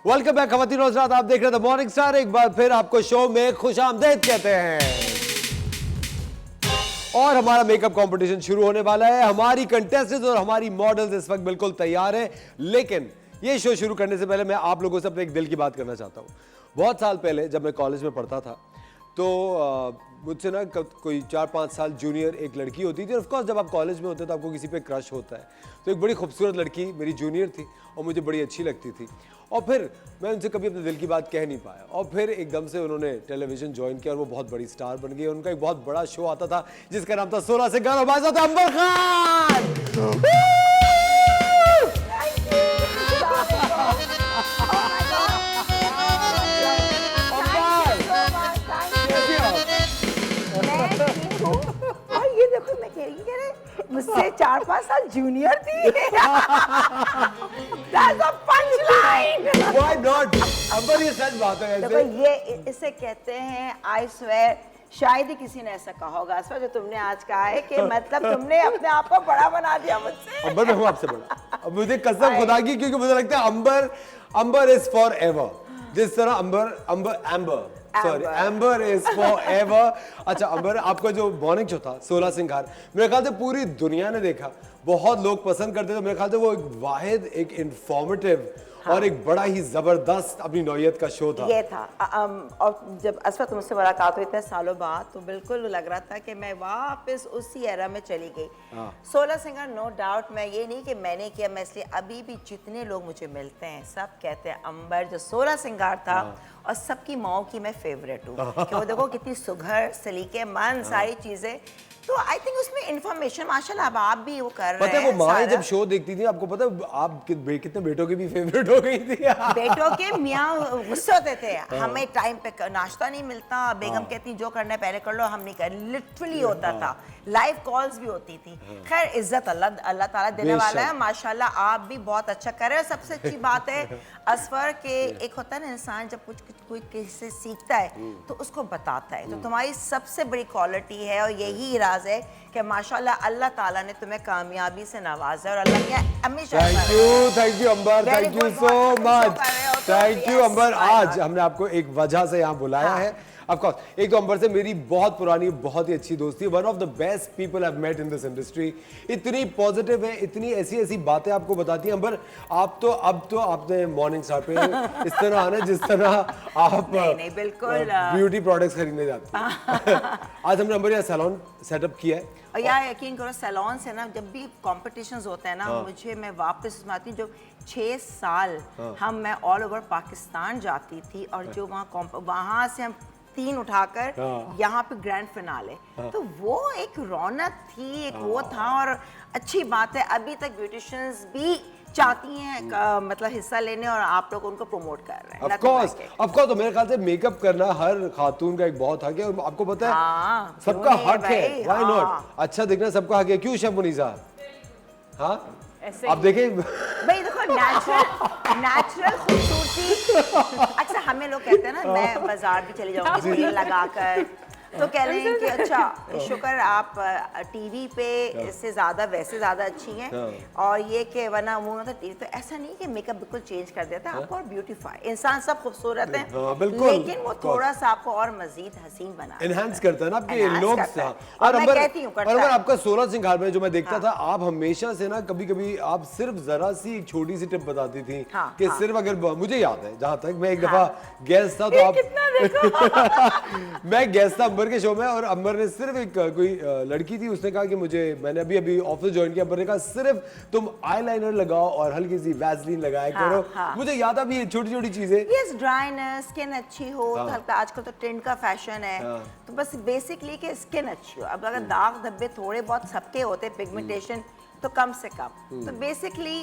Welcome back खवातीन और हज़रात, आप देख रहे थे मॉर्निंग स्टार। एक बार फिर आपको शो में खुशामदीद कहते हैं और हमारा मेकअप कंपटीशन शुरू होने वाला है। हमारी कंटेस्टेंट्स और हमारी मॉडल्स इस वक्त बिल्कुल तैयार हैं, लेकिन ये शो शुरू करने से पहले मैं आप लोगों से अपने एक दिल की बात करना चाहता हूँ। बहुत साल पहले जब मैं कॉलेज में पढ़ता था तो मुझसे ना कोई 4-5 साल जूनियर एक लड़की होती थी। और ऑफकोर्स जब आप कॉलेज में होते हैं तो आपको किसी पे क्रश होता है। तो एक बड़ी खूबसूरत लड़की मेरी जूनियर थी और मुझे बड़ी अच्छी लगती थी। और फिर मैं उनसे कभी अपने दिल की बात कह नहीं पाया। और फिर एकदम से उन्होंने टेलीविज़न ज्वाइन किया और वो बहुत बड़ी स्टार बन गई। उनका एक बहुत बड़ा शो आता था जिसका नाम था 16 सिंगार और बाज़ था अंबर खान। मुझसे 4-5 साल जूनियर थी। That's a punchline. Why not? अंबर, ये सच बात है। देखो ये इसे कहते हैं आई स्वेयर, शायद ही किसी ने ऐसा कहा होगा असफर जो तुमने आज कहा है कि मतलब तुमने अपने आप को बड़ा बना दिया मुझसे। अंबर मैं हूँ आपसे बड़ा। अब मुझे कसम खुदा की, क्योंकि मुझे लगता है अंबर इज फॉर एवर। जिस तरह एम्बर इज फॉर एवर। अच्छा अंबर, आपका जो मॉर्निंग शो था 16 सिंगार, मेरे ख्याल से पूरी दुनिया ने देखा, बहुत लोग पसंद करते थे। मेरे ख्याल से वो एक वाहिद, एक इंफॉर्मेटिव और एक बड़ा ही जबरदस्त अपनी नौयत का शो था। ये था और जब असफर तुमसे मुलाकात हुई इतने सालों बाद तो बिल्कुल लग रहा था कि मैं वापस उसी एरा में चली गई। 16 सिंगार नो डाउट, मैं ये नहीं कि मैंने किया, मैं इसलिए अभी भी जितने लोग मुझे मिलते हैं सब कहते हैं अंबर जो 16 सिंगार था और सबकी माओ की मैं फेवरेट हूँ कि वो देखो कितनी सुघर सलीके मन सारी चीजें। तो आई थिंक उसमें इंफॉर्मेशन माशाल्लाह अब आप भी वो कर रहे हैं। पता है वो माँ जब शो देखती थी, आपको पता है आप कितने बेटों की भी फेवरेट हो गई थी। बेटों के मियाँ गुस्से होते थे, हमें टाइम पे नाश्ता नहीं मिलता, बेगम कहती जो करना है पहले कर लो, हम नहीं कर, लिटरली होता था। लाइव कॉल्स भी होती थी। खैर इज्जत अल्लाह ताला देने वाला है, माशाल्लाह आप भी बहुत अच्छा कर रहे हो। सबसे अच्छी बात है असफर के एक होता है ना इंसान जब कुछ कोई किसी से सीखता है तो उसको बताता है, तो तुम्हारी सबसे बड़ी क्वालिटी है और यही राज है कि माशाल्लाह अल्लाह ताला ने तुम्हें कामयाबी से नवाजा और अल्लाह के हमेशा। Thank you Ambar, thank you so much, thank you Ambar. आज हमने आपको एक वजह से यहाँ बुलाया है। ऑफ कोर्स एक तो अंबर से मेरी बहुत पुरानी बहुत ही अच्छी दोस्ती है, one of the best people I have met in this industry. इतनी पॉजिटिव है, इतनी ऐसी ऐसी बातें आपको बताती हैं। अंबर आप तो अब तो आपने मॉर्निंग स्टार पे इस तरह आना जिस तरह आप नहीं, बिल्कुल ब्यूटी प्रोडक्ट्स खरीदने जाते हैं। आज हमने अंबर यहाँ सैलून सेटअप किया है और यार यकीन करो सैलून से ना जब भी कॉम्पिटिशन्स होते हैं ना मुझे मैं वापस उसमें आती हूँ। जो 6 साल मैं ऑल ओवर पाकिस्तान जाती थी और जो वहाँ से हम 3 उठाकर यहाँ पे ग्रैंड फिनाले, तो वो एक रौनक थी, एक वो था। और अच्छी बात है अभी तक ब्यूटिशियंस भी चाहती हैं मतलब हिस्सा लेने और आप लोग उनको प्रमोट कर रहे हैं। ऑफ कोर्स तो मेरे ख्याल से मेकअप करना हर खातून का एक बहुत हक है और आपको पता है सबका हक है, व्हाई नॉट, अच्छा दिखना सबका हक है। क्यों शेफ मुनीसा? हाँ आप देखें भाई देखो नेचुरल खूबसूरती। अक्सर हमें लोग कहते हैं ना मैं बाजार भी चली जाऊंगी तेल लगाकर, तो कह रहे हैं कि अच्छा शुक्र आप टीवी पे इससे ज्यादा वैसे ज्यादा अच्छी हैं और ये कि वरना वो मतलब टीवी तो ऐसा नहीं कि मेकअप बिल्कुल चेंज कर देता है आपको और ब्यूटीफाई। इंसान सब खूबसूरत है लेकिन वो थोड़ा सा आपको और मजीद हसीन बना एनहांस करता है ना आपके लुक्स। और अंबर आपका 16 सिंगार में जो मैं देखता था आप हमेशा से ना कभी कभी आप सिर्फ जरा सी एक छोटी सी टिप बताती थी कि सिर्फ अगर मुझे याद है जहां तक मैं एक दफा गेस्ट था तो आप मैं गेस्ट था अंबर के शो में और अंबर ने सिर्फ एक कोई लड़की थी उसने कहा कि मैंने अभी ऑफिस ज्वाइन किया। अंबर ने कहा सिर्फ तुम आईलाइनर लगाओ और हल्की सी वैसलीन लगाया करो। मुझे याद है ये छोटी छोटी चीजें। यस ड्राइनेस, स्किन अच्छी हो तो हल्का, आजकल तो ट्रेंड का फैशन है तो बस बेसिकली कि स्किन अच्छी हो। अब अगर दाग धब्बे थोड़े बहुत सबके होते पिगमेंटेशन तो कम से कम। तो बेसिकली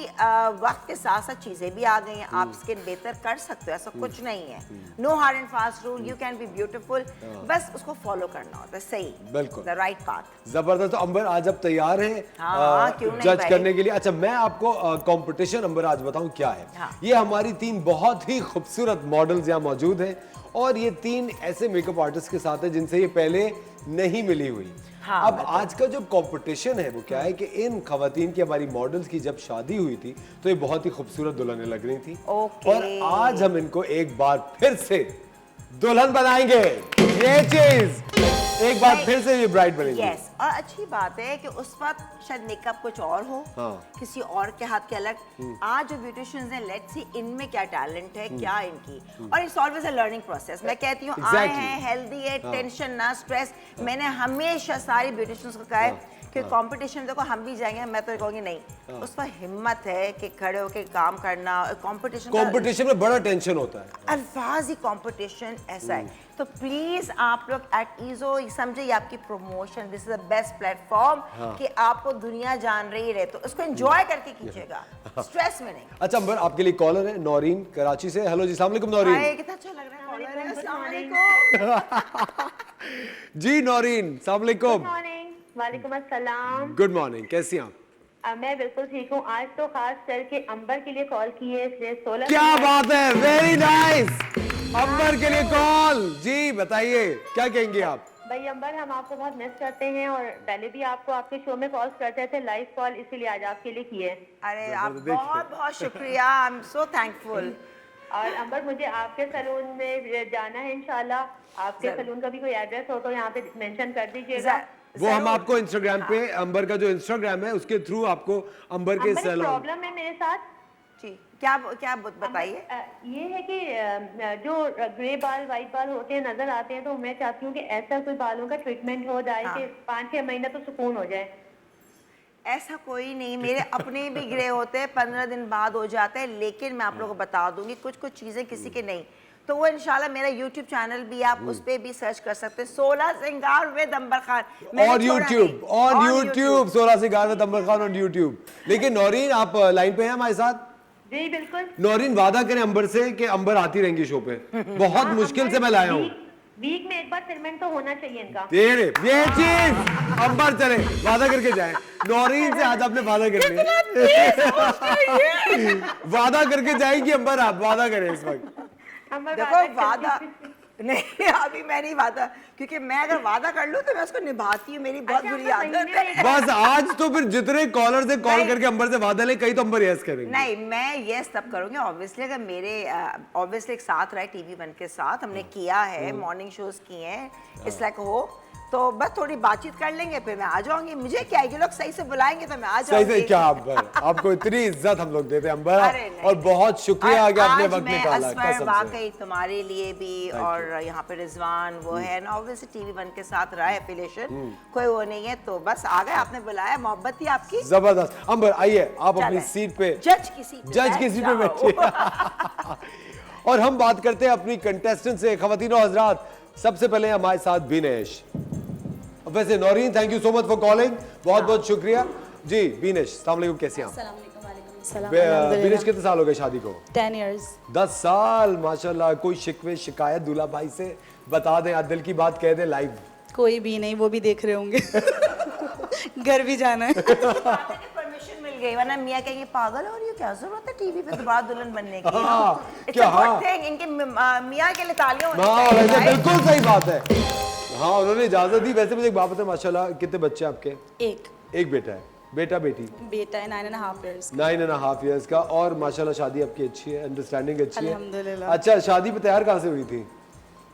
वक्त के साथ साथ चीजें भी आ गई हैं, आप स्किन बेहतर कर सकते हो, ऐसा कुछ नहीं है। No hard and fast rule, you can be beautiful, बस उसको फॉलो करना होता है, सही, बिल्कुल। The right path. जबरदस्त। तो अंबर आज आप तैयार हैं हाँ, क्यों नहीं जज भाई। करने के लिए? अच्छा, मैं आपको कंपटीशन अंबर आज बताऊं क्या है। हाँ। ये हमारी 3 बहुत ही खूबसूरत मॉडल्स यहाँ मौजूद हैं और ये 3 ऐसे मेकअप आर्टिस्ट के साथ है जिनसे ये पहले नहीं मिली हुई। हाँ, अब आज का जो कंपटीशन है वो क्या है कि इन खवातीन की, हमारी मॉडल्स की जब शादी हुई थी तो ये बहुत ही खूबसूरत दुल्हनें लग रही थी। ओके। और आज हम इनको एक बार फिर से दुल्हन बनाएंगे। ये चीज एक बार फिर से ये ब्राइड बनेगी। यस, और अच्छी बात है कि उस वक्त शायद मेकअप कुछ और हो, हाँ। किसी और के हाथ के अलग। आज जो ब्यूटिशियंस हैं, लेट्स सी इनमें क्या टैलेंट है, क्या इनकी, और it's always a learning process. मैं कहती हूँ आए Exactly. हैं हेल्दी है, टेंशन ना, स्ट्रेस। मैंने हमेशा सारी ब्यूटिशियंस को कहा है कि कंपटीशन देखो हम भी जाएंगे, मैं तो कहूँगी नहीं, उस पर हिम्मत है कि खड़े होकर काम करना। कंपटीशन में बड़ा टेंशन होता है। अल्फाज ही कंपटीशन ऐसा है, तो प्लीज आप लोग एट ईज हो, समझे ये आपकी promotion, this is the best platform कि आपको दुनिया जान रही है, तो उसको एंजॉय करके कीजिएगा, स्ट्रेस में नहीं। अच्छा अंबर, आपके लिए कॉलर है नौरीन कराची से। हेलो जी, अस्सलाम वालेकुम नौरीन। हाय, कितना अच्छा लग रहा है कॉलर है। अस्सलाम वालेकुम। जी नौरीन, अस्सलाम वालेकुम। मॉर्निंग। वालेकुम अस्सलाम। गुड मॉर्निंग, कैसी हैं आप? मैं बिल्कुल ठीक हूँ। आज तो खास करके अंबर के लिए कॉल की है, इसलिए 16 क्या बात है, वेरी नाइस। अंबर के लिए कॉल। जी बताइए, क्या कहेंगे आप? भाई अंबर, हम आपको बहुत मिस करते हैं और पहले भी आपको आपके शो में कॉल करते थे, लाइव कॉल, इसीलिए आज आपके लिए किए। अरे आप बहुत बहुत शुक्रिया, आई एम सो थैंकफुल। और अंबर, मुझे आपके सैलून में जाना है इंशाल्लाह। आपके सैलून का भी कोई एड्रेस हो तो यहाँ पे मेंशन कर दीजिएगा। वो हम आपको इंस्टाग्राम पे, अंबर का जो इंस्टाग्राम है उसके थ्रू आपको अंबर के अंबर, एक सैलून। प्रॉब्लम है मेरे साथ। जी, क्या क्या बताइए। ये है कि जो ग्रे बाल व्हाइट बाल होते हैं नजर आते हैं, तो मैं चाहती हूँ कि ऐसा कोई बालों का ट्रीटमेंट हो जाए कि 5-6 महीना तो सुकून हो जाए। ऐसा कोई नहीं, मेरे अपने भी ग्रे होते हैं, 15 दिन बाद हो जाते हैं, लेकिन मैं आप लोगों को बता दूंगी कुछ कुछ चीजें किसी के नहीं, तो वो इंशाल्लाह मेरा YouTube चैनल भी आप उस पे भी सर्च कर सकते हैं, 16 सिंगार विद अंबर खान। और यूट्यूब, 16 सिंगार with Amber Khan on YouTube. लेकिन नौरीन, आप लाइन पे हैं हमारे साथ? जी बिल्कुल। नौरीन, वादा करें अंबर से कि अंबर आती रहेंगी शो पे। बहुत मुश्किल से मैं लाया हूँ। वीक में एक बार सेगमेंट तो होना चाहिए इनका। तेरे ये चीज अंबर चले, वादा करके जाए। नौरीन से आज आपने वादा कर लिया। वादा करके जाएंगी अंबर, आप वादा करें इस वक्त। अंबर, देखो वादा नहीं, अभी मैं नहीं वादा, क्योंकि मैं अगर वादा कर लूं तो मैं उसको निभाती हूँ, मेरी बहुत बुरी आदत है। बस आज तो फिर जितने कॉलर से कॉल करके अंबर से वादा ले, कहीं तो अंबर यस करेंगे। नहीं, मैं यस तब करूंगी ऑब्वियसली, अगर मेरे ऑब्वियसली एक साथ रहे TV1 के साथ, हमने किया है, मॉर्निंग शोज किए हैं, इस लाइक हो, तो बस थोड़ी बातचीत कर लेंगे, फिर मैं आ जाऊंगी। मुझे क्या है, ये लोग सही से बुलाएंगे तो मैं आ सही जाऊंगी। से क्या अंबर, आपको इतनी इज्जत हम लोग देते हैं अंबर, अरे नहीं। और बहुत शुक्रिया कि आपने वक्त निकाला। असफर, कसम से। वाकई तुम्हारे लिए भी, और यहाँ पे रिजवान वो है ना, ऑब्वियसली TV1 के साथ रहा है एफिलिएशन, कोई वो नहीं है, तो बस आ गए, आपने बुलाया, मोहब्बत थी आपकी। जबरदस्त। अंबर आइए, आप अपनी चलें। सीट पे, जज की सीट पे बैठिए। और हम बात करते हैं अपनी कंटेस्टेंट से। खवातीन और हजरात, सबसे पहले हमारे साथ बीनेश। वैसे Naureen, thank you so much for calling, बहुत बहुत शुक्रिया जी। बीनेश, अस्सलाम वालेकुम, कैसे हैं आप? बीनेश, कितने साल हो गए शादी को? 10 years। 10 साल, माशाल्लाह। कोई शिकवे शिकायत दूल्हा भाई से बता दें, आज दिल की बात कह दें लाइव। कोई भी नहीं, वो भी देख रहे होंगे। घर भी जाना है। परमिशन मिल गई, वरना मियाँ कहेंगे पागल हो रही हो, क्या जरूरत है टीवी पे दोबारा दुल्हन बनने की। हाँ, It's क्या a good हाँ। thing, इनके मियाँ के लिए तालियां होनी हाँ, चाहिए, वैसे right? बिल्कुल सही बात है। हाँ, उन्होंने इजाजत दी। वैसे मुझे एक बात बताएं, माशाल्लाह कितने बच्चे आपके? एक बेटा है, बेटा बेटी? बेटा है 9.5 years। 9.5 years का। और माशाल्लाह शादी आपकी अच्छी है, अंडरस्टैंडिंग अच्छी है। अल्हम्दुलिल्लाह। अच्छा, शादी पे तैयार कहाँ से हुई थी?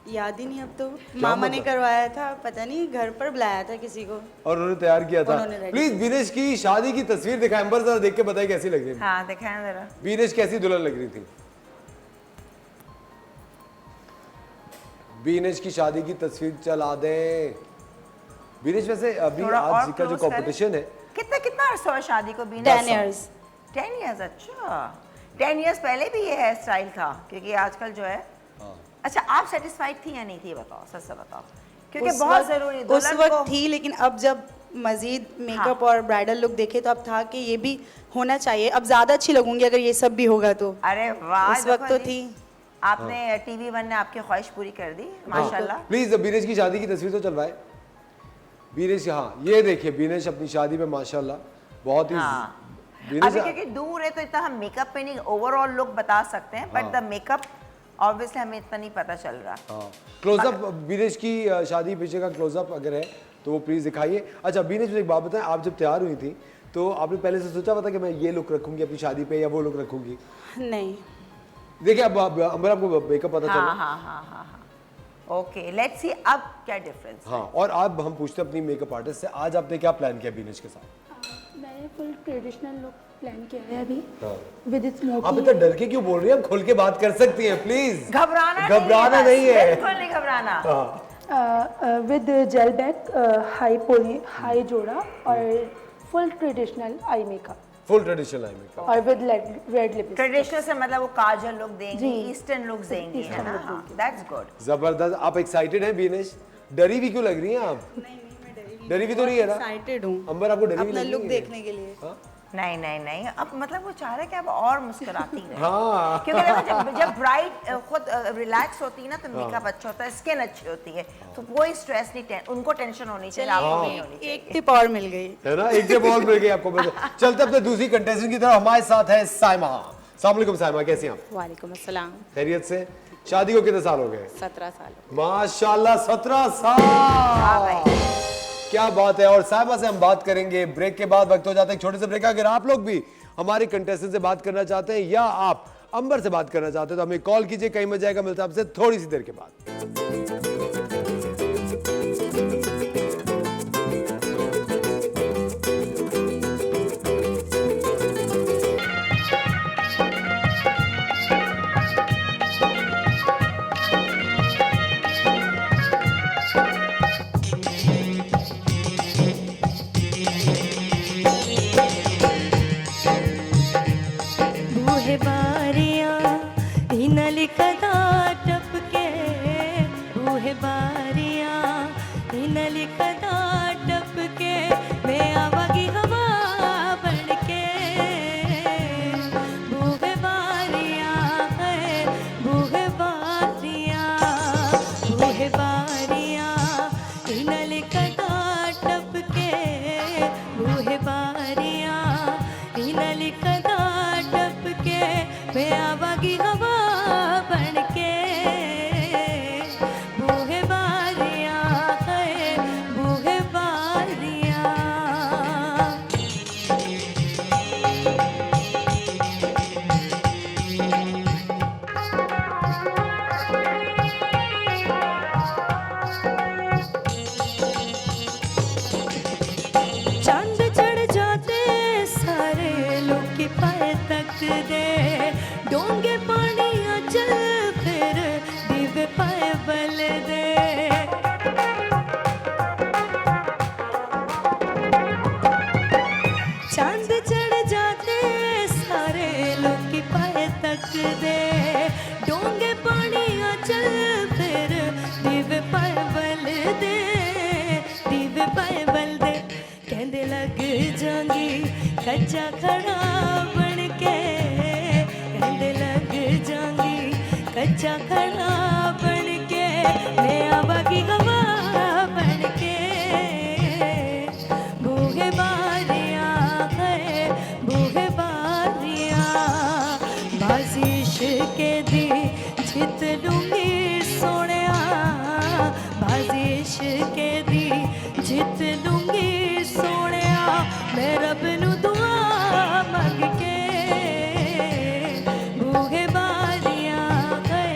याद ही नहीं अब तो, मामा ने मतलब? करवाया था, पता नहीं घर पर बुलाया था किसी को। और उन्होंने तैयार किया था। उन्होंने ready प्लीज बीनेश की शादी की तस्वीर दिखाएं अंबर, जरा देख के बताइए कैसी लग रही थी। हाँ, दिखाएं जरा। बीनेश कैसी दुल्हन लग रही थी? बीनेश की शादी की तस्वीर चला दें। बीनेश, वैसे अभी थोड़ा और आज का जो close करें। कंपटीशन है, कितना अरसा हुआ शादी को भी? 10 years। 10 years, अच्छा 10 years पहले भी ये हेयर स्टाइल था, क्योंकि आजकल जो है। अच्छा, आप सेटिस्फाइड थी या नहीं थी, बताओ, सच से बताओ, क्योंकि उस बहुत वक्त- जरूरी उस दुल्हन वक्त को। थी, लेकिन अब जब मज़ीद मेकअप और ब्राइडल लुक देखे तो अब था कि ये भी होना चाहिए, अब ज़्यादा अच्छी लगूंगी अगर ये सब भी होगा तो। अरे वाह, उस वक्त तो देखो जी, थी। आपने टीवी वन ने आपकी ख्वाहिश पूरी कर दी माशाल्लाह। प्लीज बीनेश की शादी की तस्वीर तो चलवाए। बीनेश, हाँ ये देखिए बीनेश अपनी शादी में माशाल्लाह बहुत ही हाँ। बीनेश अभी क्योंकि दूर है तो इतना हम मेकअप पे नहीं, ओवरऑल लुक बता सकते हैं, बट द मेकअप ऑब्वियसली हमें इतना नहीं पता चल रहा। हाँ क्लोजअप बीनेश की शादी पीछे का क्लोजअप अगर है तो वो प्लीज दिखाइए। अच्छा बीनेश, मुझे एक बात बताएं, आप जब तैयार हुई थी तो आपने पहले से सोचा था कि मैं ये लुक रखूंगी अपनी शादी पे या वो लुक रखूंगी? नहीं, देखिए अब अंबर आपको मेकअप पता चला। हाँ। ओके, लेट्स सी अब क्या डिफरेंस। हाँ, और अब हम पूछते हैं अपनी मेकअप आर्टिस्ट से, आज आपने क्या प्लान किया बीनेश के साथ? मैंने फुल ट्रेडिशनल लुक प्लान किया है अभी हाँ। विद आप स्मोकी। इतना डर के क्यों बोल रही हैं? आप खुल के बात कर सकती हैं प्लीज। घबराना नहीं है। बिल्कुल नहीं घबराना। विद जेल बैक, हाई जोड़ा और full traditional eye makeup full traditional eye makeup और विद रेड लिपस्टिक। ट्रेडिशनल से मतलब वो काजल लुक देंगी, जी। ईस्टर्न लुक देंगी, है ना? हाँ, दैट्स गुड। जबरदस्त। आप एक्साइटेड हैं बीनेश? डरी भी क्यों लग रही हैं आप? डरी भी तो नहीं है ना? एक्साइटेड हूँ अंबर आपको डरी भी अपना लग लुक रही है? देखने के लिए। हाँ? नहीं, अब मतलब वो चाह रहा है कि अब और मुस्कुराती रहे। हाँ। क्योंकि देखो जब ब्राइड खुद रिलैक्स होती है ना तो मेकअप अच्छा होता है, स्किन अच्छी होती है, तो कोई स्ट्रेस नहीं, उनको टेंशन होनी चाहिए, आपको नहीं होनी चाहिए। एक टिप और मिल गई है ना, एक से बॉल मिल गई आपको। चलते अपने दूसरी कंटेस्टेंट की तरफ, हमारे साथ है साइमा। अस्सलाम वालेकुम साइमा, कैसी हैं आप? वालेकुम अस्सलाम। खैरियत से? शादी को कितने साल हो गए? 17 साल। माशाल्लाह 17 साल, भाई। क्या बात है। और साहिबा से हम बात करेंगे ब्रेक के बाद। वक्त हो जाता है एक छोटे से ब्रेक का। अगर आप लोग भी हमारे कंटेस्टेंट से बात करना चाहते हैं या आप अंबर से बात करना चाहते हैं तो हमें कॉल कीजिए। कहीं मजा आएगा, मिलता है आपसे थोड़ी सी देर के बाद। बूहे बारियां हिनल कदा टपके, बूहे बारियां हिनल कदा टपके, मैं आवागी हवा बनके। बूहे बारियां है बूहे बारियां, बूहे बारियां हिनल कदा टपके, बूहे बारियां हिनल कदा टपके, मैं आवागी हवा बनके। बूहे बारियां है बूहे बारियां। चांद चढ़ जाते सारे लोग के पाए तक दे, डोंगे पानियां चल फिर दिव्य पाए बल दे। चांद चढ़ जाते सारे लोग के पाए तक दे, डोंगे पानियां चल फिर दिव्य पाए बल दे, दिव्य पाए बल दे। कहंदे लग जांगी कच्चा खड़ा बनके, कहंदे लग जांगी कच्चा खड़ा बनके, मैं आवागी हवा बनके। बूहे बारियां है बूहे बारियां, बाजिश के दी जित लूंगी सोनिया, बाजिश के दी जित लूंगी सोनिया, मैं रब नू दुआ मंग के। बूहे बारियां है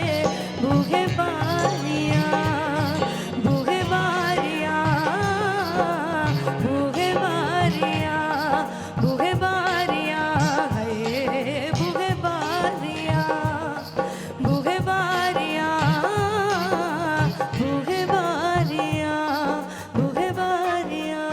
बूहे बारियां, बूहे बारियां, बूहे बारियां, बूहे बारियां है बूहे बारियां, बूहे बारियां, बूहे बारियां, बूहे बारियां।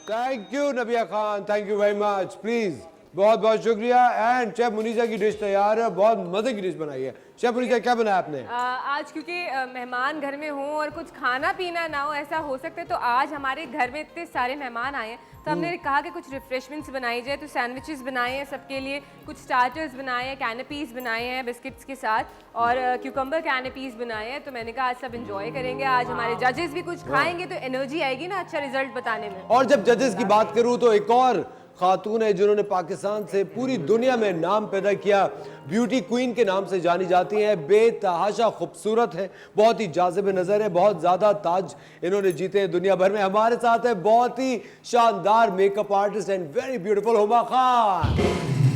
थैंक यू नबिया Khan, thank you very much. Please बहुत बहुत शुक्रिया। एंड शेफ मुनीसा की डिश तैयार है, बहुत मजे की डिश बनाई है। शेफ मुनीसा क्या बनाया आपने? आज क्योंकि मेहमान घर में हों और कुछ खाना पीना ना हो, ऐसा हो सकता है, तो आज हमारे घर में इतने सारे मेहमान आए हैं तो हमने कहा कि कुछ रिफ्रेशमेंट्स बनाई जाए। तो सैंडविचेस बनाए हैं सबके लिए, कुछ स्टार्टर्स बनाए हैं, कैनपीज़ बनाए हैं बिस्किट्स के साथ और क्यूकम्बर कैनपीज़ बनाए हैं। तो मैंने कहा आज सब इंजॉय करेंगे, आज हमारे जजेस भी कुछ खाएंगे तो एनर्जी आएगी ना अच्छा रिजल्ट बताने में। और जब जजेस की बात करूं तो एक और खातून है जिन्होंने पाकिस्तान से पूरी दुनिया में नाम पैदा किया, ब्यूटी क्वीन के नाम से जानी जाती हैं, बेतहाशा खूबसूरत है, बहुत ही जाज़िब नज़र है, बहुत ज़्यादा ताज इन्होंने जीते हैं दुनिया भर में। हमारे साथ है बहुत ही शानदार makeup artist and very beautiful Huma Khan.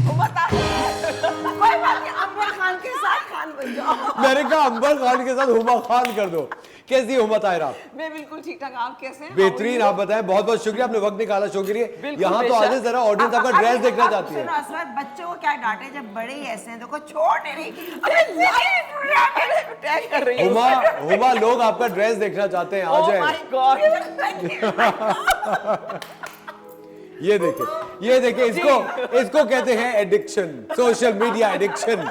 कोई बात नहीं, अंबर खान के साथ खान बन जाओ। मैंने कहा अंबर खान के साथ हुमा खान कर दो। कैसी है हुमा ताहिरा आप? मैं बिल्कुल ठीक ठाक, आप कैसे हैं? बेहतरीन, आप बताएं। बहुत बहुत शुक्रिया, आपने वक्त निकाला शो के लिए। यहाँ तो आज जरा ऑडियंस आपका ड्रेस देखना चाहती है। सुनो असरत, बच्चों को क्या डांटे जब बड़े ही ऐसे हैं, देखो छोड़ नहीं रही। अरे कर रही हूँ। हुमा लोग आपका ड्रेस देखना चाहते हैं, आ ओह जाए। My God. ये देखे इसको कहते हैं एडिक्शन, सोशल मीडिया एडिक्शन।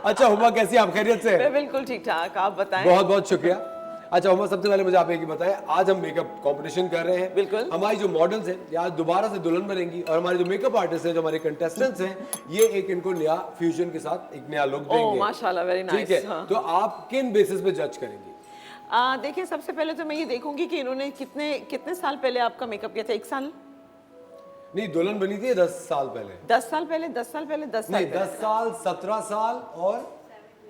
अच्छा हुमा, कैसी आप? खैरियत से? मैं बिल्कुल ठीक ठाक, आप बताएं। बहुत बहुत शुक्रिया। अच्छा हुमा, सबसे पहले मुझे आप एक ही बताएं, आज हम मेकअप कंपटीशन कर रहे हैं। बिल्कुल। हमारी जो मॉडल्स हैं ये आज दोबारा से दुल्हन बनेंगी और हमारे जो मेकअप आर्टिस्ट हैं, जो हमारे कंटेस्टेंट्स हैं, ये एक इनको नया फ्यूजन के साथ एक नया लुक देंगे। माशाल्लाह, वेरी नाइस। ठीक है, तो आप किन बेसिस पे जज करेंगे? देखिए, सबसे पहले तो मैं ये देखूंगी कि इन्होंने कितने साल पहले आपका मेकअप किया था। 1 साल नहीं, दुल्हन बनी थी 10 साल पहले। 10 साल पहले 10 साल पहले 10 साल नहीं, पहले। 10 साल, 17 साल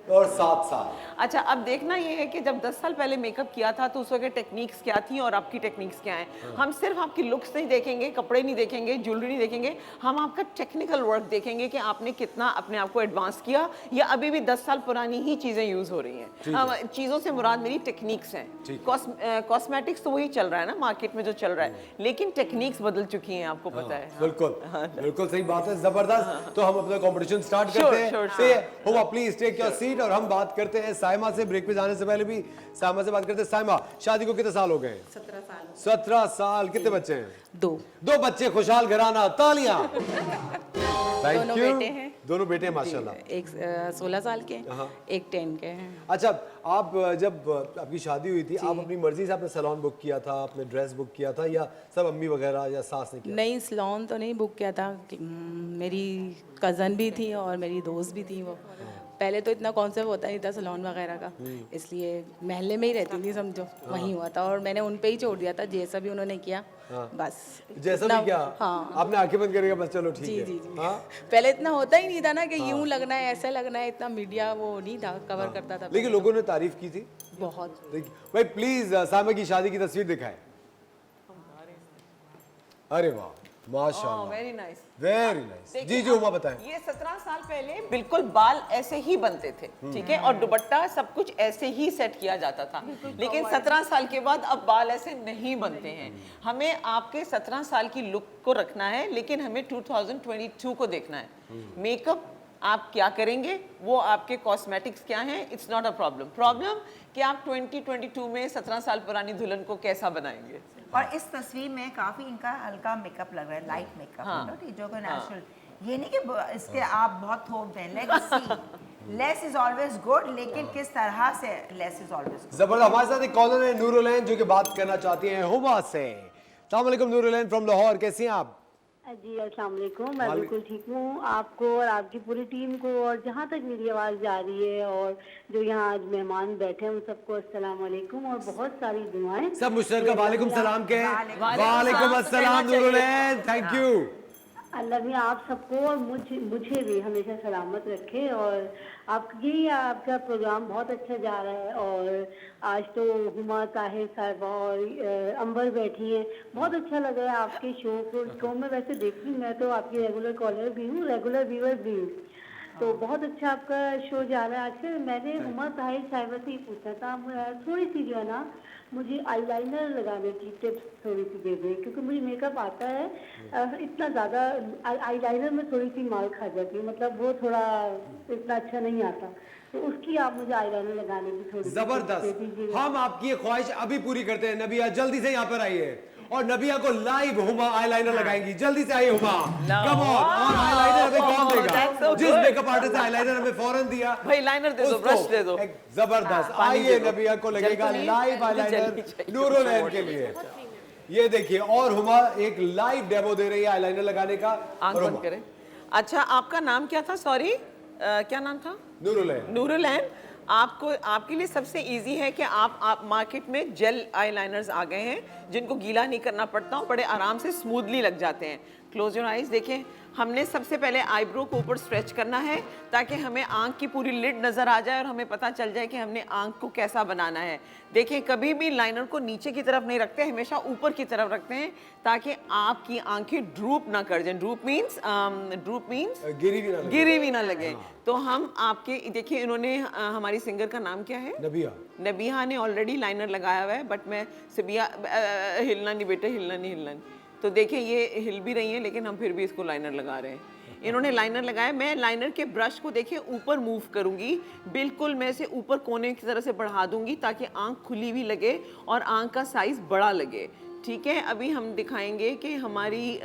और 7 साल। अच्छा, अब देखना ये है कि जब 10 साल पहले मेकअप किया था तो उस वक्त टेक्निक्स क्या थी और आपकी टेक्निक्स क्या हैं। हम सिर्फ आपकी लुक्स नहीं देखेंगे, कपड़े नहीं देखेंगे, ज्वेलरी नहीं देखेंगे, हम आपका टेक्निकल वर्क देखेंगे कि आपने कितना अपने आप को एडवांस किया या अभी भी 10 साल पुरानी ही चीज़ें यूज़ हो रही हैं। चीज़ों से मुराद मेरी टेक्निक्स हैं। कॉस्मेटिक्स तो वही चल रहा है ना मार्केट में जो चल रहा है, लेकिन टेक्निक्स बदल चुकी हैं, आपको पता है। बिल्कुल सही बात है, जबरदस्त। तो हम अपना कंपटीशन स्टार्ट Sure, करते sure, हैं। हुआ प्लीज टेक योर सीट और हम बात करते हैं साइमा से। ब्रेक पे जाने से पहले भी साइमा से बात करते हैं। साइमा, शादी को कितने साल हो गए? 17 साल। 17 साल। कितने बच्चे हैं? 2 बच्चे, खुशहाल घराना, तालियां। दोनों बेटे हैं। दोनों बेटे हैं, माशाल्लाह। एक 16 साल के हैं, एक 10 के हैं। अच्छा, आप जब आपकी शादी हुई थी, आप अपनी मर्जी से आपने सैलून बुक किया था, आपने ड्रेस बुक किया था, या सब अम्मी वगैरह या सास ने किया? नहीं, सैलून तो नहीं बुक किया था। मेरी कज़न भी थी और मेरी दोस्त भी थी। वो पहले तो इतना कॉन्सेप्ट होता नहीं था सैलून वगैरह का, इसलिए महल्ले में ही रहती थी, समझो वहीं हुआ था और मैंने उन पे ही छोड़ दिया था। जैसा भी उन्होंने किया बस जैसा भी किया। हाँ, आपने आंखें बंद करके बस चलो ठीक जी है। जी जी। हाँ? पहले इतना होता ही नहीं था ना कि यूं लगना है, ऐसा लगना है, इतना मीडिया वो नहीं था कवर करता था। लेकिन लोगों ने तारीफ की थी बहुत। भाई। प्लीज साइमा की शादी की तस्वीर दिखाएं। अरे वाह, माशाल्लाह, वेरी नाइस, वेरी नाइस। जी जी हुमा, बताएं। ये 17 साल पहले बिल्कुल बाल ऐसे ही बनते थे, ठीक है, और दुपट्टा सब कुछ ऐसे ही सेट किया जाता था। लेकिन 17 साल के बाद अब बाल ऐसे नहीं बनते हैं। हमें आपके 17 साल की लुक को रखना है, लेकिन हमें 2022 को देखना है। मेकअप आप क्या करेंगे, वो आपके कॉस्मेटिक्स क्या हैं, इट्स नॉट अ प्रॉब्लम कि आप 2022 में 17 साल पुरानी दुल्हन को कैसा बनाएंगे। और इस तस्वीर में काफी इनका हल्का मेकअप लग रहा है, लाइट मेकअप, जो कि नेचुरल। ये नहीं कि इसके आप बहुत थोप दें। लेस इज ऑलवेज गुड, लेकिन किस तरह से लेस इज ऑलवेज गुड। जबरदस्त। हमारे साथ एक कॉलर है नूरुलैन, जो कि बात करना चाहती हैं हुमा से। अस्सलाम वालेकुम नूरुलैन फ्रॉम लाहौर, कैसी हैं आप? जी अस्सलाम वालेकुम, मैं बिल्कुल ठीक हूँ। आपको और आपकी पूरी टीम को और जहाँ तक मेरी आवाज़ जा रही है और जो यहाँ आज मेहमान बैठे हैं उन सबको अस्सलाम वालेकुम और बहुत सारी दुआएं। सब मुश्तरका वालेकुम सलाम के। वालेकुम अस्सलाम नूरुलैन, थैंक यू। अल्लाह भी आप सबको और मुझे भी हमेशा सलामत रखे। और आपका प्रोग्राम बहुत अच्छा जा रहा है। और आज तो हुमा ताहिर साहिबा और अंबर बैठी हैं, बहुत अच्छा लग रहा है आपके शो में। वैसे देखती मैं तो आपकी रेगुलर कॉलर भी हूँ, रेगुलर व्यूअर भी हूँ, तो बहुत अच्छा आपका शो जा रहा है आजकल। मैंने हुमा ताहिर साहिबा से ही पूछा था, थोड़ी सी जो है ना मुझे आईलाइनर लगाने की टिप्स थोड़ी सी दे दें, क्योंकि मुझे मेकअप आता है इतना ज़्यादा, आईलाइनर में थोड़ी सी मार खा जाती है, मतलब वो थोड़ा इतना अच्छा नहीं आता, तो उसकी आप मुझे आईलाइनर लगाने की थोड़ी जबरदस्त। हम आपकी ये ख्वाहिश अभी पूरी करते हैं। नबिया जल्दी से यहाँ पर आइए और नबिया को लाइव हुमा आईलाइनर लगाएंगी। जल्दी से आइए हुमा, कम ऑन। और आईलाइनर हमें कौन देगा? जिस मेकअप आर्टिस्ट ने आईलाइनर हमें फौरन दिया, भाई लाइनर दे दो, उसको ब्रश दे दो। एक जबरदस्त। पानी आइए, दे दो। नबिया को लगेगा जल्दी लाइव मुझे आईलाइनर जल्दी चाहिए। नूरुलैन के लिए। ये देखिए, और हुमा एक लाइव डेमो दे रही है आईलाइनर लगाने का। आंख और बंद हुमा, करें। अच्छा, आपका नाम क्या था? सॉरी, क्या नाम था? नूरुलैन। नूरुलैन। आपको, आपके लिए सबसे इजी है कि आप मार्केट में जेल आईलाइनर्स आ गए हैं जिनको गीला नहीं करना पड़ता और बड़े आराम से स्मूथली लग जाते हैं। Close your eyes. देखें, हमने सबसे पहले आईब्रो को ऊपर स्ट्रेच करना है ताकि हमें आंख की पूरी लिड नजर आ जाए और हमें पता चल जाए कि हमने आंख को कैसा बनाना है। देखें, कभी भी लाइनर को नीचे की तरफ नहीं रखते, हमेशा ऊपर की तरफ रखते हैं ताकि आपकी आंखें ड्रूप ना कर जाएं। ड्रूप मीन्स गिरी भी ना लगे। तो हम आपके, देखिए इन्होंने, हमारी सिंगर का नाम क्या है? नबिया। नबिया ने ऑलरेडी लाइनर लगाया हुआ है, बट मैं सिबिया, हिलना नहीं बेटे, हिलना नहीं। तो देखिए, ये हिल भी रही हैं लेकिन हम फिर भी इसको लाइनर लगा रहे हैं। इन्होंने लाइनर लगाया। मैं लाइनर के ब्रश को देखिए ऊपर मूव करूंगी, बिल्कुल मैं इसे ऊपर कोने की तरह से बढ़ा दूंगी ताकि आंख खुली हुई लगे और आंख का साइज बड़ा लगे। ठीक है, अभी हम दिखाएंगे कि हमारी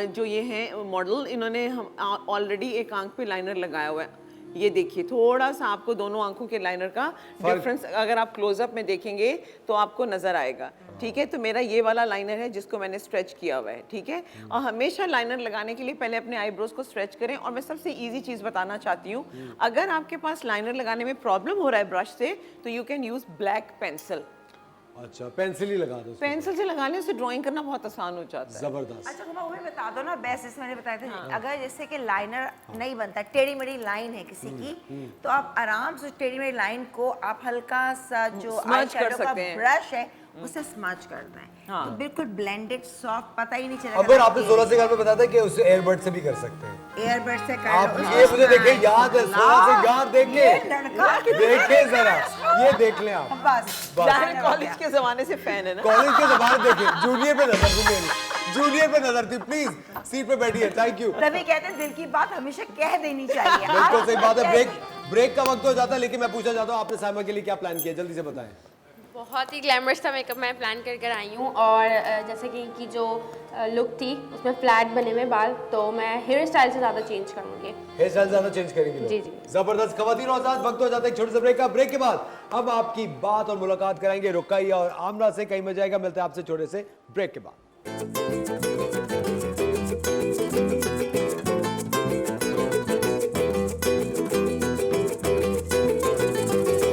जो ये है मॉडल, इन्होंने हम ऑलरेडी एक आंख पे लाइनर लगाया हुआ है। ये देखिए, थोड़ा सा आपको दोनों आंखों के लाइनर का डिफरेंस अगर आप क्लोजअप में देखेंगे तो आपको नजर आएगा। ठीक है, तो मेरा ये वाला लाइनर है जिसको मैंने स्ट्रेच किया हुआ है। ठीक है, और हमेशा लाइनर लगाने के लिए पहले अपने आईब्रोज को स्ट्रेच करें। और मैं सबसे इजी चीज बताना चाहती हूँ, अगर आपके पास लाइनर लगाने में प्रॉब्लम हो रहा है ब्रश से, तो you can use black pencil. अच्छा, पेंसिल ही लगा दो। पेंसिल से लगाने से ड्राइंग करना बहुत आसान हो जाता है। जबरदस्त। अच्छा हुमा, वो भी बता दो ना, बेस्ट इसमें मैंने बताया था। अगर जैसे कि लाइनर नहीं बनता, टेढ़ी मेढ़ी लाइन है किसी की, तो आप आराम से टेढ़ी मेढ़ी लाइन को आप हल्का सा जो Smudge आई कर शैडो का सकते हैं। ब्रश है उसे स्मच करना है। तो बिल्कुल ब्लेंडेड सॉफ्ट, पता ही नहीं चलेगा। अगर आपने 16 से घर में बताया था कि उसे एयरबड से भी कर सकते हैं। एयरबड से कर आप लो। ये मुझे देखे, याद है 16 से यार, ये देखे लड़का देखे जरा, ये देख लें आप। बस जाहिर कॉलेज के जमाने से फैन है ना। कॉलेज के जमाने देखे, जूनियर पे नजर, जूनियर पे नजर थी। प्लीज सीट पे बैठिए, थैंक यू। तभी कहते हैं दिल की बात हमेशा कह देनी चाहिए। बिल्कुल सही बात है। ब्रेक का वक्त हो जाता है, लेकिन मैं पूछना चाहता हूँ आपने साइमा के लिए क्या प्लान किया, जल्दी से बताएं। बहुत ही ग्लैमरस था मेकअप मैं प्लान कर कर आई हूँ। और जैसे कि इनकी जो लुक थी उसमें फ्लैट बने हुए बाल, तो मैं हेयर स्टाइल से ज़्यादा चेंज करूँगी। हेयर स्टाइल ज़्यादा चेंज करेंगे? जी जी। जबरदस्त। खवातीन और आजाद, वक्त हो जाता है एक छोटे से ब्रेक का। ब्रेक के बाद हम आपकी बात और मुलाकात कराएंगे रुकैया और आमना से। कहीं में जाएगा, मिलते हैं आपसे छोटे से ब्रेक के बाद।